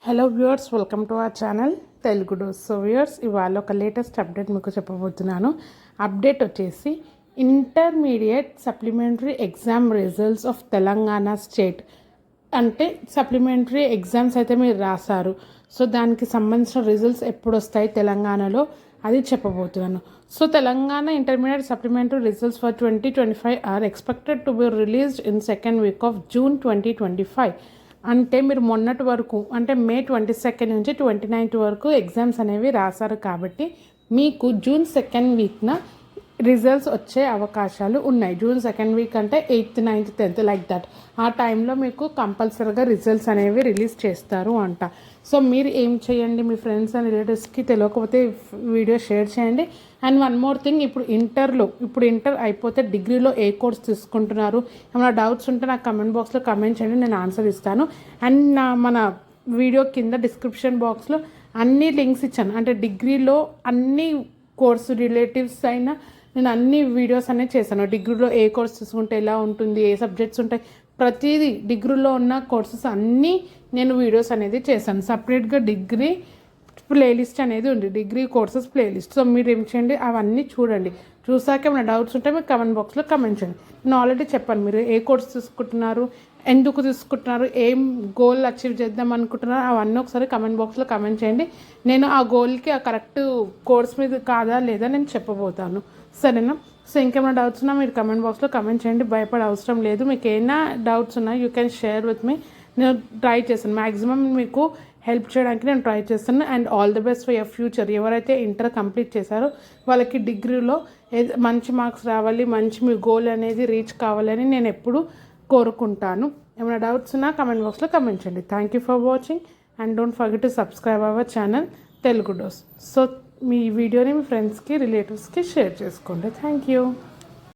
Hello viewers, welcome to our channel Telugu dose. So viewers, ఇవాళ ఒక latest update మీకు చెప్పబోతున్నాను. అప్డేట్ వచ్చేసి intermediate supplementary exam results of Telangana state. అంటే సప్లిమెంటరీ ఎగ్జామ్స్ అయితే మీరు రాశారు, సో దానికి సంబంధించిన రిజల్ట్స్ ఎప్పుడు వస్తాయి తెలంగాణలో అది చెప్పబోతున్నాను. So Telangana intermediate supplementary results for 2025 are expected to be released in second week of June 2025. అంటే మీరు మొన్నటి వరకు అంటే మే 22 నుంచి 29 వరకు ఎగ్జామ్స్ అనేవి రాశారు కాబట్టి మీకు జూన్ 2 వీక్న రిజల్ట్స్ వచ్చే అవకాశాలు ఉన్నాయి. జూన్ 2 వీక్ అంటే 8th, 9th, 10th like that. ఆ టైంలో మీకు కంపల్సరీగా రిజల్ట్స్ అనేవి రిలీజ్ చేస్తారు అంట. సో మీరు ఏం చేయండి, మీ ఫ్రెండ్స్ అండ్ రిలేటివ్స్కి తెలియకపోతే వీడియో షేర్ చేయండి. అండ్ వన్ మోర్ థింగ్, ఇప్పుడు ఇంటర్ అయిపోతే డిగ్రీలో ఏ కోర్స్ తీసుకుంటున్నారు, ఏమైనా డౌట్స్ ఉంటే నాకు కమెంట్ బాక్స్లో కమెంట్ చేయండి, నేను ఆన్సర్ ఇస్తాను. అండ్ మన వీడియో కింద డిస్క్రిప్షన్ బాక్స్లో అన్ని లింక్స్ ఇచ్చాను. అంటే డిగ్రీలో అన్ని కోర్సు రిలేటివ్స్ అయినా నేను అన్ని వీడియోస్ అనేవి చేశాను. డిగ్రీలో ఏ కోర్స్ తీసుకుంటే ఎలా ఉంటుంది, ఏ సబ్జెక్ట్స్ ఉంటాయి, ప్రతిదీ డిగ్రీలో ఉన్న కోర్సెస్ అన్నీ నేను వీడియోస్ అనేది చేశాను. సపరేట్గా డిగ్రీ ప్లేలిస్ట్ అనేది ఉంది, డిగ్రీ కోర్సెస్ ప్లేలిస్ట్. సో మీరు ఏం చేయండి, అవన్నీ చూడండి. చూసాక ఏమైనా డౌట్స్ ఉంటే మీరు కమెంట్ బాక్స్లో కమెంట్ చేయండి. నేను ఆల్రెడీ చెప్పాను, మీరు ఏ కోర్స్ తీసుకుంటున్నారు, ఎందుకు తీసుకుంటున్నారు, ఏం గోల్ అచీవ్ చేద్దాం అనుకుంటున్నారు, అవన్నీ ఒకసారి కమెంట్ బాక్స్లో కమెంట్ చేయండి. నేను ఆ గోల్కి ఆ కరెక్ట్ కోర్స్ మీద కాదా లేదా నేను చెప్పబోతాను, సరేనా? సో ఇంకేమైనా డౌట్స్ ఉన్నా మీరు కమెంట్ బాక్స్లో కమెంట్ చేయండి, భయపడే అవసరం లేదు. మీకు ఏమైనా డౌట్స్ ఉన్నా you can share with me. నేను ట్రై చేస్తాను, మ్యాక్సిమం మీకు హెల్ప్ చేయడానికి నేను ట్రై చేస్తాను. And all the best for your future. ఎవరైతే ఇంటర్ కంప్లీట్ చేశారో వాళ్ళకి డిగ్రీలో మంచి మార్క్స్ రావాలి, మంచి మీ గోల్ అనేది రీచ్ కావాలని నేను ఎప్పుడు కోరుకుంటాను. ఏమైనా డౌట్స్ ఉన్నా కమెంట్ బాక్స్లో కమెంట్ చేయండి. Thank you for watching and don't forget to subscribe our channel Telugu dose. So మీ వీడియోని మీ ఫ్రెండ్స్కి రిలేటివ్స్కి షేర్ చేసుకోండి. Thank you.